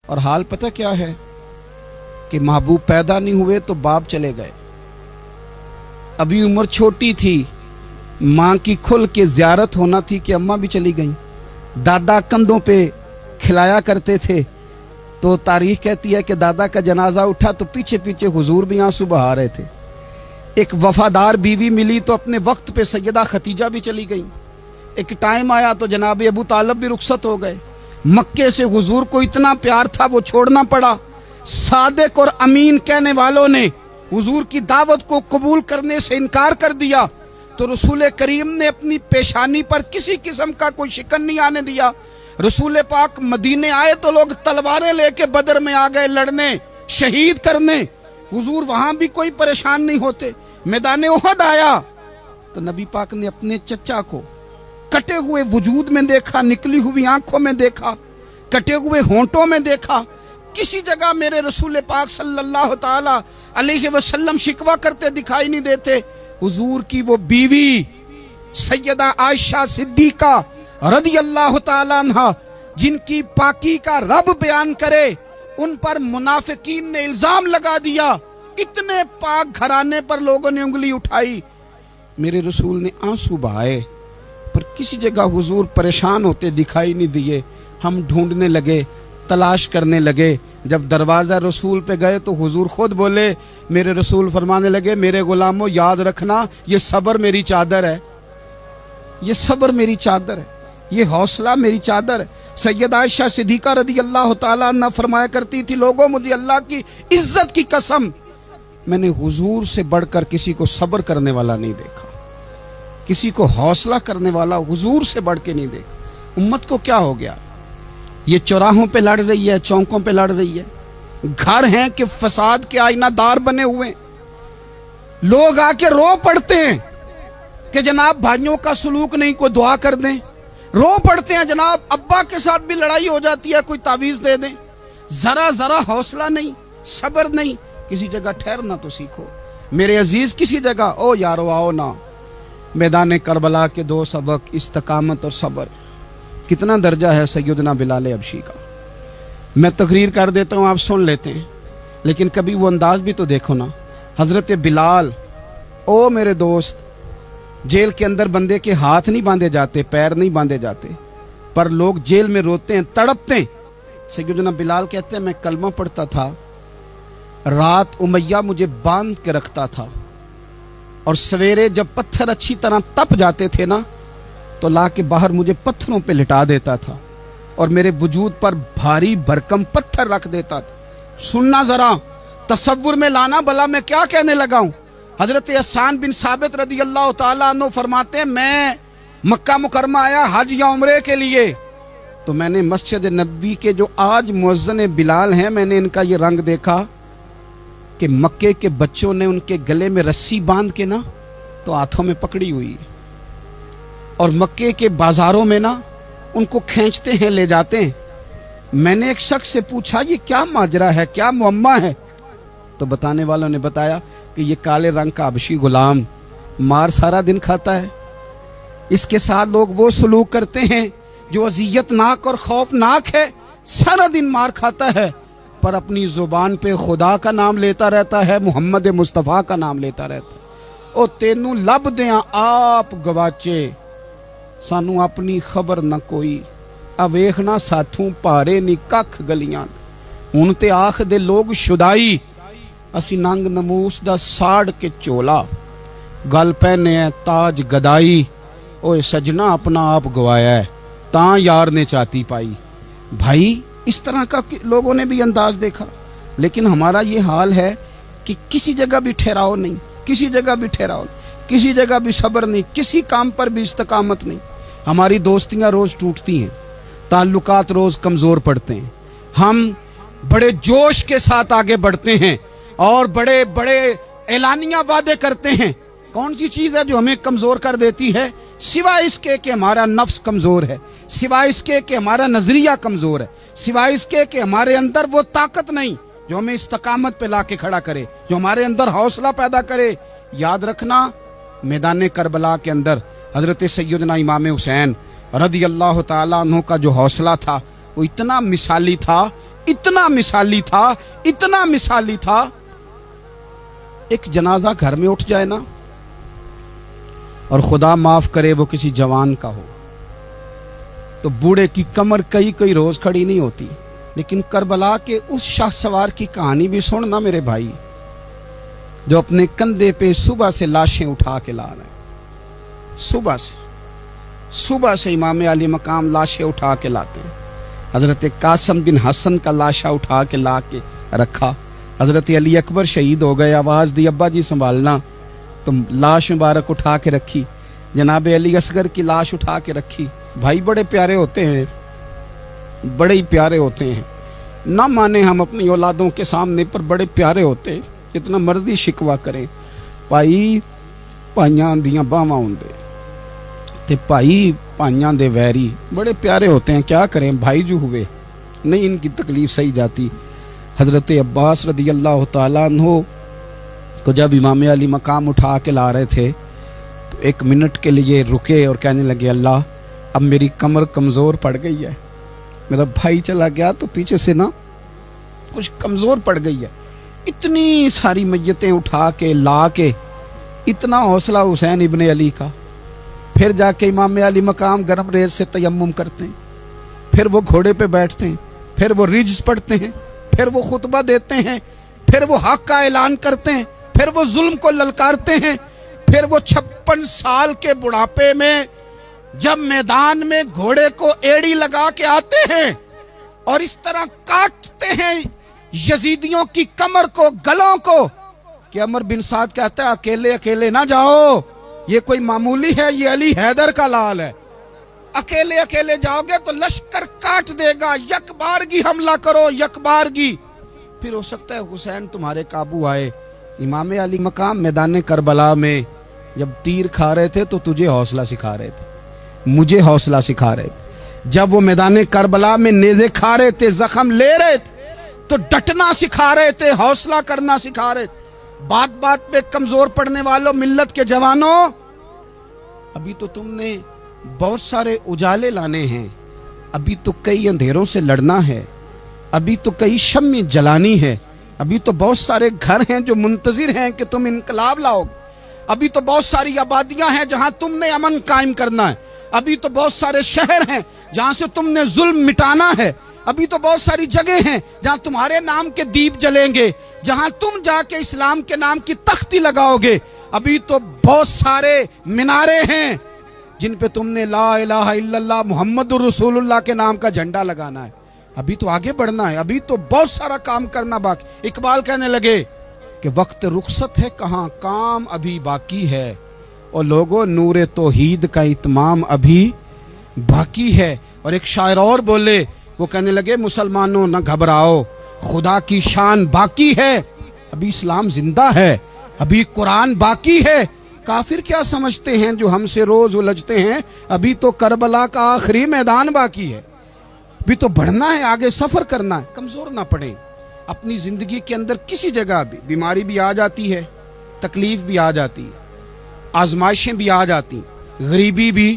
اور حال پتہ کیا ہے کہ محبوب پیدا نہیں ہوئے تو باپ چلے گئے، ابھی عمر چھوٹی تھی، ماں کی کھل کے زیارت ہونا تھی کہ اماں بھی چلی گئیں، دادا کندھوں پہ کھلایا کرتے تھے، تو تاریخ کہتی ہے کہ دادا کا جنازہ اٹھا تو پیچھے پیچھے حضور بھی آنسو بہا رہے تھے۔ ایک وفادار بیوی ملی تو اپنے وقت پہ سیدہ ختیجہ بھی چلی گئیں، ایک ٹائم آیا تو جناب ابو طالب بھی رخصت ہو گئے۔ مکے سے حضور کو اتنا پیار تھا وہ چھوڑنا پڑا، صادق اور امین کہنے والوں نے حضور کی دعوت کو قبول کرنے سے انکار کر دیا تو رسول کریم نے اپنی پیشانی پر کسی قسم کا کوئی شکن نہیں آنے دیا۔ رسول پاک مدینے آئے تو لوگ تلواریں لے کے بدر میں آ گئے لڑنے، شہید کرنے، حضور وہاں بھی کوئی پریشان نہیں ہوتے۔ میدان احد آیا تو نبی پاک نے اپنے چچا کو کٹے ہوئے وجود میں دیکھا، نکلی ہوئی آنکھوں میں دیکھا، کٹے ہوئے ہونٹوں میں دیکھا، کسی جگہ میرے رسول پاک صلی اللہ تعالی علیہ وسلم شکوہ کرتے دکھائی نہیں دیتے۔ حضور کی وہ بیوی سیدہ عائشہ صدیقہ رضی اللہ تعالی عنہ جن کی پاکی کا رب بیان کرے، ان پر منافقین نے الزام لگا دیا، اتنے پاک گھرانے پر لوگوں نے انگلی اٹھائی۔ میرے رسول نے آنسو بہائے پر کسی جگہ حضور پریشان ہوتے دکھائی نہیں دیے۔ ہم ڈھونڈنے لگے، تلاش کرنے لگے، جب دروازہ رسول پہ گئے تو حضور خود بولے، میرے رسول فرمانے لگے، میرے غلاموں یاد رکھنا یہ صبر میری چادر ہے، یہ صبر میری چادر ہے، یہ حوصلہ میری چادر ہے۔ سیدہ عائشہ صدیقہ رضی اللہ تعالیٰ عنہ فرمایا کرتی تھی، لوگوں مجھے اللہ کی عزت کی قسم میں نے حضور سے بڑھ کر کسی کو صبر کرنے والا نہیں دیکھا، کسی کو حوصلہ کرنے والا حضور سے بڑھ کے نہیں دیکھا۔ امت کو کیا ہو گیا؟ یہ چوراہوں پہ لڑ رہی ہے، چوکوں پہ لڑ رہی ہے، گھر ہیں کہ فساد کے آئینہ دار بنے ہوئے، لوگ آ کے رو پڑتے ہیں کہ جناب بھائیوں کا سلوک نہیں، کوئی دعا کر دیں، رو پڑتے ہیں جناب ابا کے ساتھ بھی لڑائی ہو جاتی ہے، کوئی تعویذ دے دیں، ذرا حوصلہ نہیں، صبر نہیں، کسی جگہ ٹھہرنا تو سیکھو میرے عزیز، کسی جگہ او یارو آؤ نا۔ میدان کربلا کے دو سبق، استقامت اور صبر۔ کتنا درجہ ہے سیدنا بلال حبشی کا، میں تقریر کر دیتا ہوں آپ سن لیتے ہیں، لیکن کبھی وہ انداز بھی تو دیکھو نا۔ حضرت بلال، او میرے دوست، جیل کے اندر بندے کے ہاتھ نہیں باندھے جاتے، پیر نہیں باندھے جاتے، پر لوگ جیل میں روتے ہیں، تڑپتے ہیں۔ سیدنا بلال کہتے ہیں میں کلمہ پڑھتا تھا، رات امیہ مجھے باندھ کے رکھتا تھا، اور سویرے جب پتھر اچھی طرح تپ جاتے تھے نا تو لا کے باہر مجھے پتھروں پہ لٹا دیتا تھا اور میرے وجود پر بھاری بھرکم پتھر رکھ دیتا تھا۔ سننا ذرا، تصور میں لانا بھلا میں کیا کہنے لگا ہوں۔ حضرت حسان بن ثابت رضی اللہ تعالیٰ عنہ فرماتے ہیں میں مکہ مکرمہ آیا حج یا عمرے کے لیے، تو میں نے مسجد نبوی کے جو آج مؤذن بلال ہیں، میں نے ان کا یہ رنگ دیکھا کہ مکے کے بچوں نے ان کے گلے میں رسی باندھ کے نا تو ہاتھوں میں پکڑی ہوئی، اور مکے کے بازاروں میں نا ان کو کھینچتے ہیں، لے جاتے ہیں۔ میں نے ایک شخص سے پوچھا یہ کیا ماجرا ہے، کیا معمہ ہے؟ تو بتانے والوں نے بتایا کہ یہ کالے رنگ کا حبشی غلام مار سارا دن کھاتا ہے، اس کے ساتھ لوگ وہ سلوک کرتے ہیں جو اذیت ناک اور خوفناک ہے، سارا دن مار کھاتا ہے پر اپنی زبان پہ خدا کا نام لیتا رہتا ہے، محمد مصطفیٰ کا نام لیتا رہتا ہے۔ او تینوں لب دیاں آپ گواچے، سانو اپنی خبر نہ کوئی، اویخنا ساتھوں پارے نی ککھ گلیاں، ہن تے آخ دے لوگ شدائی، اسی ننگ نموس دا ساڑ کے چولا، گل پہنے ہے تاج گدائی، اوے سجنا اپنا آپ گوایا ہے تاں یار نے چاتی پائی۔ بھائی اس طرح کا لوگوں نے بھی انداز دیکھا، لیکن ہمارا یہ حال ہے کہ کسی جگہ بھی ٹھہراؤ نہیں، کسی جگہ بھی ٹھہراؤ نہیں، کسی جگہ بھی صبر نہیں، کسی کام پر بھی استقامت نہیں۔ ہماری دوستیاں روز ٹوٹتی ہیں، تعلقات روز کمزور پڑتے ہیں، ہم بڑے جوش کے ساتھ آگے بڑھتے ہیں اور بڑے بڑے اعلانیہ وعدے کرتے ہیں۔ کون سی چیز ہے جو ہمیں کمزور کر دیتی ہے؟ سوائے اس کے کہ ہمارا نفس کمزور ہے، سوائے اس کے کہ ہمارا نظریہ کمزور ہے، سوائے اس کے کہ ہمارے اندر وہ طاقت نہیں جو ہمیں استقامت پہ لا کے کھڑا کرے، جو ہمارے اندر حوصلہ پیدا کرے۔ یاد رکھنا میدان کربلا کے اندر حضرت سیدنا امام حسین رضی اللہ تعالیٰ عنہ کا جو حوصلہ تھا وہ اتنا مثالی تھا इतना मिसाली था, इतना मिसाली था। एक जनाजा घर में उठ जाए ना, और खुदा माफ करे वो किसी जवान का हो, तो बूढ़े की कमर कई कई रोज खड़ी नहीं होती। लेकिन करबला के उस शाह सवार की कहानी भी सुनना मेरे भाई, जो अपने कंधे पे सुबह से लाशें उठा के ला रहे हैं। सुबह से इमाम अली मकाम लाशें उठा के लाते हैं। हजरत कासम बिन हसन का लाशा उठा के ला के रखा। हजरत अली अकबर शहीद हो गए, आवाज़ दी अब्बा जी संभालना, तो लाश मुबारक उठा के रखी। जनाब अली असगर की लाश उठा के रखी। भाई बड़े प्यारे होते हैं, बड़े ही प्यारे होते हैं। ना माने हम अपनी औलादों के सामने, पर बड़े प्यारे होते हैं। जितना मर्जी शिकवा करें, भाई भाइयां दियां बावां हुंदे ते भाई भाइयां दे वैरी बड़े प्यारे होते हैं। क्या करें, भाई जो हुए नहीं इनकी तकलीफ सही जाती। हजरत अब्बास रदी अल्लाह तआला अन्हु को जब इमाम अली मकाम उठा के ला रहे थे, तो एक मिनट के लिए रुके और कहने लगे, अल्लाह अब मेरी कमर कमज़ोर पड़ गई है। मेरा भाई चला गया तो पीछे से ना कुछ कमज़ोर पड़ गई है। इतनी सारी मैयतें उठा के ला के, इतना हौसला हुसैन इब्ने अली का। फिर जाके इमाम अली मकाम गर्म रेत से तयम्मुम करते हैं, फिर वो घोड़े पे बैठते हैं, फिर वो रिज्स पढ़ते हैं, फिर वो खुतबा देते हैं, फिर वो हक का ऐलान करते हैं, फिर वो जुल्म को ललकारते हैं, फिर वो 56 साल के बुढ़ापे में जब मैदान में घोड़े को एड़ी लगा के आते हैं और इस तरह काटते हैं यजीदियों की कमर को, गलों को, कि अमर बिन साद कहता है अकेले अकेले ना जाओ, ये कोई मामूली है, ये अली हैदर का लाल है। अकेले अकेले जाओगे तो लश्कर काट देगा, यकबारगी हमला करो, यकबारगी। फिर हो सकता है हुसैन तुम्हारे काबू आए। इमाम अली मकाम मैदान करबला में जब तीर खा रहे थे तो तुझे हौसला सिखा रहे थे, मुझे हौसला सिखा रहे थे। जब वो मैदान करबला में नेज़े खा रहे थे, जख्म ले रहे थे, तो डटना सिखा रहे थे, हौसला करना सिखा रहे थे। बात बात पे कमजोर पड़ने वालों, मिल्लत के जवानों, अभी तो तुमने बहुत सारे उजाले लाने हैं, अभी तो कई अंधेरों से लड़ना है, अभी तो कई शम्में जलानी है, अभी तो बहुत सारे घर हैं जो मुंतजिर हैं कि तुम इनकलाब लाओगे, अभी तो बहुत सारी आबादियां हैं जहां तुमने अमन कायम करना है, अभी तो बहुत सारे शहर हैं जहां से तुमने जुल्म मिटाना है, अभी तो बहुत सारी जगह हैं जहां तुम्हारे नाम के दीप जलेंगे, जहां तुम जाके इस्लाम के नाम की तख्ती लगाओगे, अभी तो बहुत सारे मीनारे हैं जिन पे तुमने ला इलाहा इल्लल्लाह मुहम्मदुर रसूलुल्लाह के नाम का झंडा लगाना है। अभी तो आगे बढ़ना है, अभी तो बहुत सारा काम करना बाकी। इकबाल कहने लगे कि वक्त रुखसत है कहाँ, काम अभी बाकी है, और लोगों नूरे तौहीद का इत्माम अभी बाकी है। और एक शायर और बोले, वो कहने लगे मुसलमानों न घबराओ, खुदा की शान बाकी है, अभी इस्लाम जिंदा है, अभी कुरान बाकी है। काफिर क्या समझते हैं जो हमसे रोज उलझते हैं, अभी तो करबला का आखिरी मैदान बाकी है, अभी तो बढ़ना है, आगे सफर करना है। कमजोर ना पड़े। अपनी जिंदगी के अंदर किसी जगह भी बीमारी भी आ जाती है, तकलीफ भी आ जाती है, आजमाइशें भी आ जाती, गरीबी भी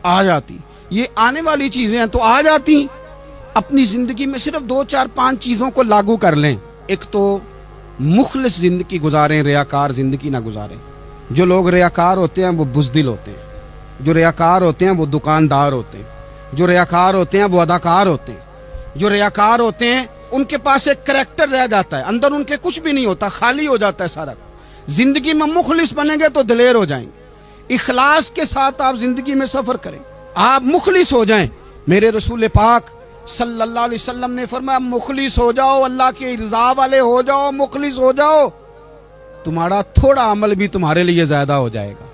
आ जाती, ये आने वाली चीजें हैं तो आ जाती। अपनी जिंदगी में सिर्फ 2 4 5 चीजों को लागू कर लें। एक तो मुखलिस जिंदगी गुजारें, रियाकार जिंदगी ना गुजारें। जो लोग रियाकार होते हैं वो बुज़दिल होते हैं, जो रियाकार होते हैं वो दुकानदार होते हैं, जो रियाकार होते हैं वो अदाकार होते हैं, जो रियाकार होते हैं उनके पास एक करैक्टर रह जाता है, अंदर उनके कुछ भी नहीं होता, खाली हो जाता है सारा। जिंदगी में मुखलिस बनेंगे तो दिलेर हो जाएंगे। इखलास के साथ आप जिंदगी में सफर करें, आप मुखलिस हो जाएं। मेरे रसूल पाक सल्लल्लाहु अलैहि वसल्लम ने फरमाया मुखलिस हो जाओ, अल्लाह के रज़ा वाले हो जाओ, मुखलिस हो जाओ, तुम्हारा थोड़ा अमल भी तुम्हारे लिए ज्यादा हो जाएगा,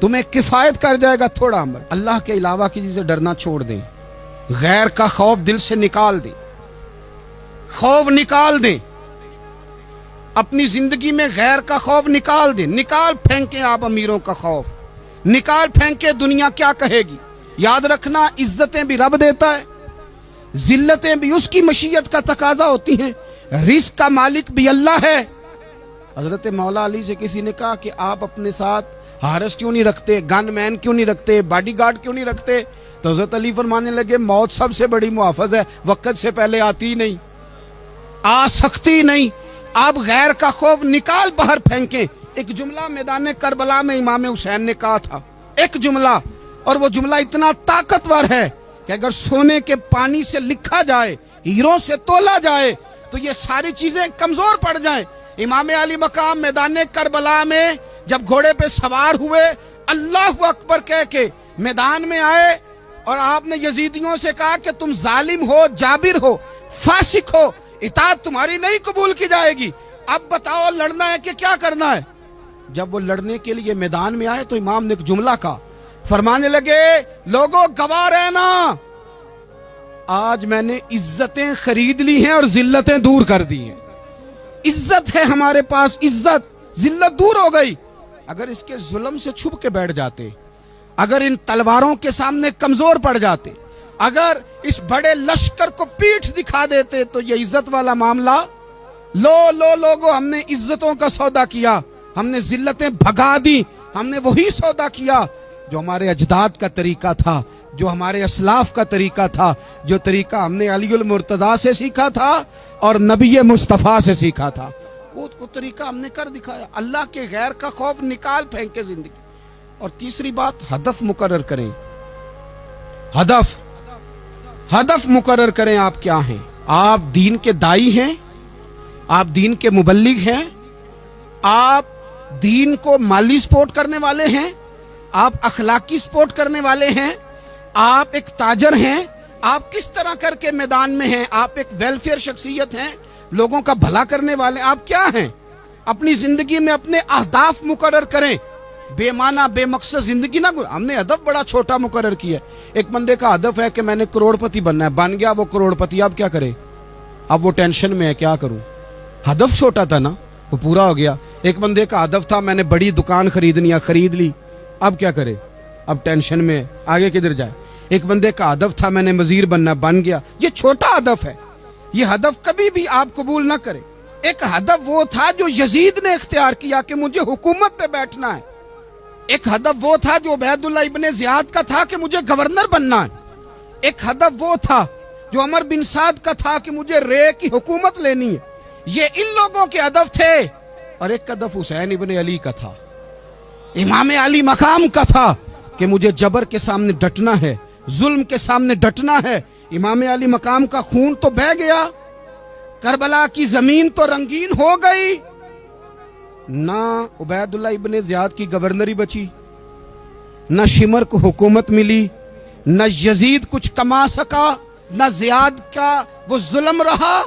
तुम्हें किफायत कर जाएगा थोड़ा अमल। अल्लाह के अलावा किसी से डरना छोड़ दें, गैर का खौफ दिल से निकाल दें, खौफ निकाल दें, अपनी जिंदगी में गैर का खौफ निकाल दें। निकाल फेंके आप अमीरों का खौफ, निकाल फेंके दुनिया क्या कहेगी। याद रखना इज्जतें भी रब देता है, जिल्लतें भी उसकी मशीयत का तकाजा होती हैं, रिस्क का मालिक भी अल्लाह है। हजरत मौला अली से किसी ने कहा कि आप अपने साथ हारिस क्यों नहीं रखते, गन मैन क्यों नहीं रखते, बॉडीगार्ड क्यों नहीं रखते? तो हजरत अली फरमाने लगे मौत सबसे बड़ी मुहाफिज है, वक्त से पहले आती ही नहीं। आसक्ति नहीं, आप गैर का खौफ निकाल बाहर फेंकें। एक जुमला मैदान करबला में इमाम हुसैन ने कहा था, एक जुमला, और वो जुमला इतना ताकतवर है कि अगर सोने के पानी से लिखा जाए, हीरों से तोला जाए, तो ये सारी चीजें कमजोर पड़ जाएं। इमाम अली मकाम मैदान करबला में जब घोड़े पे सवार हुए, अल्लाहु अकबर कह के मैदान में आए, और आपने यजीदियों से कहा कि तुम जालिम हो, जाबिर हो, फासिक हो, इताअत तुम्हारी नहीं कबूल की जाएगी, अब बताओ लड़ना है कि क्या करना है। जब वो लड़ने के लिए मैदान में आए तो इमाम ने एक जुमला कहा, फरमाने लगे, लोगों गवाह रहना, आज मैंने इज्जतें खरीद ली हैं और जिल्लतें दूर कर दी हैं। इज्जत है हमारे पास, इज्जत, जिल्लत दूर हो गई। अगर इसके जुल्म से छुप के बैठ जाते, अगर इन तलवारों के सामने कमजोर पड़ जाते, अगर इस बड़े लश्कर को पीठ दिखा देते, तो ये इज्जत वाला मामला, लोगों हमने इज्जतों का सौदा किया, हमने जिल्लतें भगा दी, हमने वही सौदा किया जो हमारे अजदाद का तरीका था, जो हमारे असलाफ का तरीका था, जो तरीका हमने अलीउल मुर्तजा से सीखा था और नबी मुस्तफ़ा से सीखा था, वो तरीका हमने कर दिखाया। अल्लाह के गैर का खौफ निकाल फेंके जिंदगी। और तीसरी बात, हदफ मुकर्रर करें। हदफ मुकर्रर करें। आप क्या हैं? आप दीन के दाई हैं, आप दीन के मुबल्लिग हैं, आप दीन को माली सपोर्ट करने वाले हैं, आप अखलाकी सपोर्ट करने वाले हैं, आप एक ताजर हैं, आप किस तरह करके मैदान में हैं, आप एक वेलफेयर शख्सियत हैं, लोगों का भला करने वाले, आप क्या हैं? अपनी जिंदगी में अपने अहदाफ मुकर्रर करें। बेमाना बेमकसद जिंदगी ना, हमने हदफ बड़ा छोटा मुकर्रर किया। एक बंदे का हदफ है कि मैंने करोड़पति बनना है, बन गया वो करोड़पति, अब क्या करे? अब वो टेंशन में है, क्या करूं? हदफ छोटा था ना, वो पूरा हो गया। एक बंदे का हदफ था मैंने बड़ी दुकान खरीदनी है, खरीद ली, अब क्या करे? अब टेंशन में, आगे किधर जाए? एक बंदे का हदफ था मैंने वजीर बनना, बन गया, ये छोटा हदफ है, ये हदफ कभी भी आप कबूल ना करें। एक हदफ वो था जो यजीद ने इख्तियार किया कि मुझे हुकूमत पे बैठना है। एक हदफ वो था जो उबैदुल्लाह इब्ने ज़ियाद का था कि मुझे गवर्नर बनना है। एक हदफ वो था जो उमर बिन साद का था कि मुझे रे की हुकूमत लेनी है। ये इन लोगों के हदफ थे। और एक हदफ हुसैन इब्ने अली का था, इमाम अली मकाम का था कि मुझे जबर के सामने डटना है, जुल्म के सामने डटना है। इमाम अली मकाम का खून तो बह गया, करबला की जमीन तो रंगीन हो गई, ना उबैदुल्लाह इब्ने ज़ियाद की गवर्नरी बची, न शिमर को हुकूमत मिली, न यजीद कुछ कमा सका, न ज़ियाद का वो जुल्म रहा,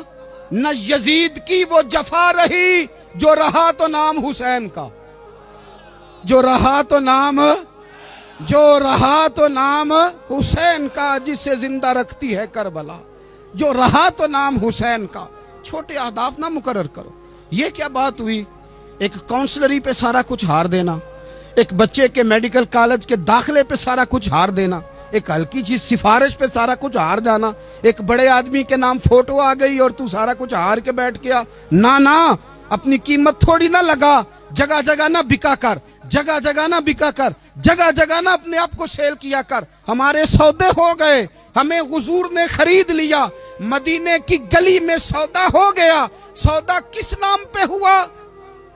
न यजीद की वो जफा रही। जो रहा तो नाम हुसैन का, जो रहा तो नाम हुसैन का, जिसे जिंदा रखती है करबला। जो रहा तो नाम हुसैन का। छोटे अहदाफ ना मुकर्रर करो। ये क्या बात हुई? एक काउंसलरी पे सारा कुछ हार देना, एक बच्चे के मेडिकल कॉलेज के दाखिले पे सारा कुछ हार देना, एक हल्की चीज सिफारिश पे सारा कुछ हार जाना, एक बड़े आदमी के नाम फोटो आ गई और तू सारा कुछ हार के बैठ गया। ना, अपनी कीमत थोड़ी ना लगा, जगह जगह ना बिका कर, जगह जगह ना बिका कर, जगह जगह ना अपने आप को सेल किया कर। हमारे सौदे हो गए, हमें हुजूर ने खरीद लिया, मदीने की गली में सौदा हो गया। सौदा किस नाम पे हुआ?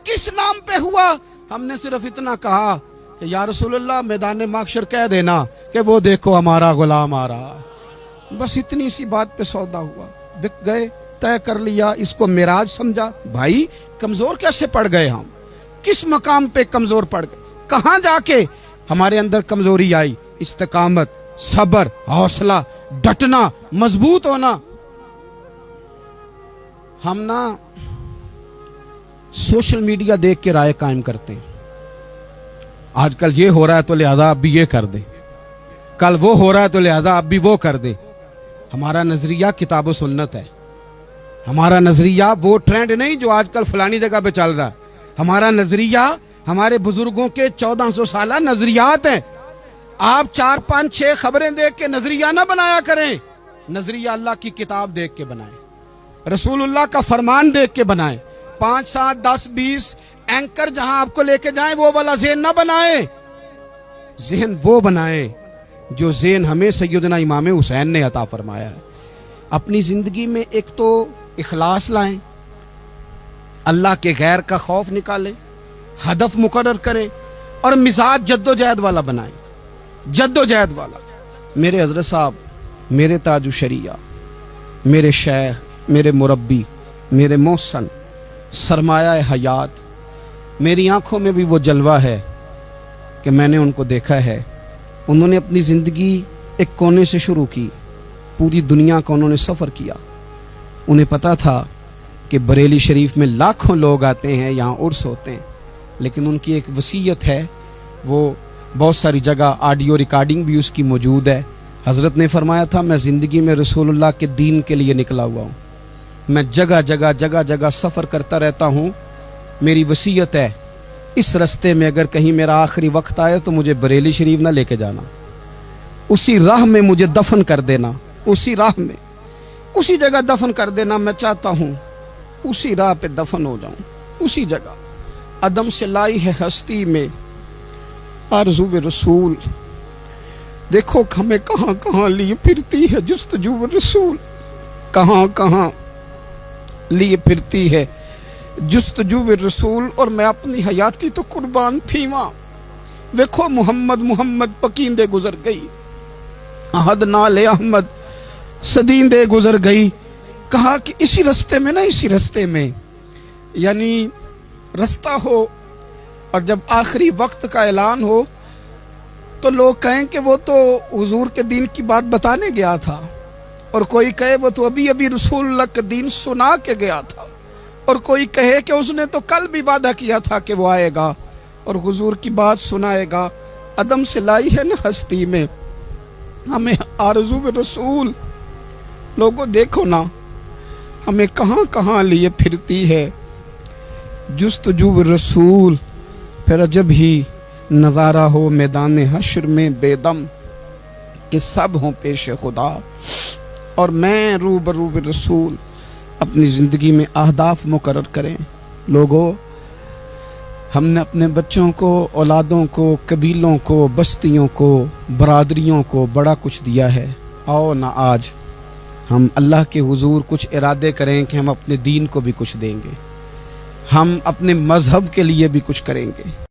किस नाम पे हुआ? हमने सिर्फ इतना कहा कि या रसूलल्लाह मैदान माशर कह देना कि वो देखो हमारा गुलाम आ रहा है। बस इतनी सी बात पे सौदा हुआ, बिक गए, तय कर लिया, इसको मिराज समझा। भाई कमजोर कैसे पड़ गए हम? किस मकाम पे कमजोर पड़ गए? कहां जाके हमारे अंदर कमजोरी आई? इस्तिकामत, सब्र, हौसला, डटना, मजबूत होना। हम ना सोशल मीडिया देख के राय कायम करते हैं। आजकल ये हो रहा है तो लिहाजा अब भी ये कर दे, कल वो हो रहा है तो लिहाजा अब भी वो कर दे। हमारा नजरिया किताब और सुन्नत है। हमारा नजरिया वो ट्रेंड नहीं जो आजकल फलानी जगह पे चल रहा है। हमारा नजरिया हमारे बुजुर्गों के 1400 साल नजरियात हैं। आप 4, 5, 6 खबरें देख के नजरिया ना बनाया करें। नजरिया अल्लाह की किताब देख के बनाएं, रसूलुल्लाह का फरमान देख के बनाएं। 5, 7, 10, 20 एंकर जहां आपको लेके जाएं वो वाला ज़हन ना बनाएं। ज़हन वो बनाएं जो ज़हन हमें सैयदना इमाम हुसैन ने अता फरमाया है। अपनी जिंदगी में एक तो इखलास लाएं, अल्लाह के गैर का खौफ निकालें, हदफ मुकर्रर करें और मिजाज जद्दोजहद वाला बनाएं, जद्दोजहद वाला। मेरे हजरत साहब, मेरे ताजु शरिया, मेरे शेख, मेरे मुरब्बी, मेरे मोहसन, सरमाया हयात, मेरी आंखों में भी वो जलवा है कि मैंने उनको देखा है। उन्होंने अपनी ज़िंदगी एक कोने से शुरू की, पूरी दुनिया का उन्होंने सफ़र किया। उन्हें पता था कि बरेली शरीफ में लाखों लोग आते हैं, यहाँ उर्स होते हैं, लेकिन उनकी एक वसीयत है, वो बहुत सारी जगह ऑडियो रिकॉर्डिंग भी उसकी मौजूद है। हज़रत ने फरमाया था, मैं ज़िंदगी में रसूलुल्लाह के दीन के लिए निकला हुआ हूँ, मैं जगह जगह सफ़र करता रहता हूँ। मेरी वसीयत है, इस रास्ते में अगर कहीं मेरा आखिरी वक्त आए तो मुझे बरेली शरीफ ना लेके जाना, उसी राह में मुझे दफन कर देना, उसी राह में, उसी जगह दफन कर देना। मैं चाहता हूँ उसी राह पे दफन हो जाऊँ, उसी जगह। अदम से लाई है हस्ती में आरज़ू रसूल, देखो हमें कहाँ कहाँ लिए फिरती है जुस्तजू रसूल, कहाँ कहाँ लिए फिरती है जुस्तजू रसूल। और मैं अपनी हयाती तो कुर्बान थी वहाँ। देखो मोहम्मद मोहम्मद पकींदे गुजर गई, अहद नाले अहमद सदींदे गुजर गई। कहा कि इसी रास्ते में ना, इसी रास्ते में, यानी रास्ता हो और जब आखिरी वक्त का ऐलान हो तो लोग कहें कि वो तो हुजूर के दीन की बात बताने गया था, और कोई कहे वो तो अभी अभी रसूलुल्लाह के दीन सुना के गया था, और कोई कहे कि उसने तो कल भी वादा किया था कि वो आएगा और हुजूर की बात सुनाएगा। अदम से लाई है ना हस्ती में हमें आरज़ू रसूल। लोगों देखो ना, हमें कहाँ कहाँ लिए फिरती है जुस्तजू रसूल। फिर जब ही नज़ारा हो मैदान हश्र में बेदम कि सब हों पेश खुदा, और मैं रूबरू रसूल। अपनी ज़िंदगी में अहदाफ मुकर्रर करें। लोगों, हमने अपने बच्चों को, औलादों को, कबीलों को, बस्तियों को, बरादरियों को बड़ा कुछ दिया है। आओ ना आज हम अल्लाह के हुजूर कुछ इरादे करें कि हम अपने दीन को भी कुछ देंगे, हम अपने मज़हब के लिए भी कुछ करेंगे।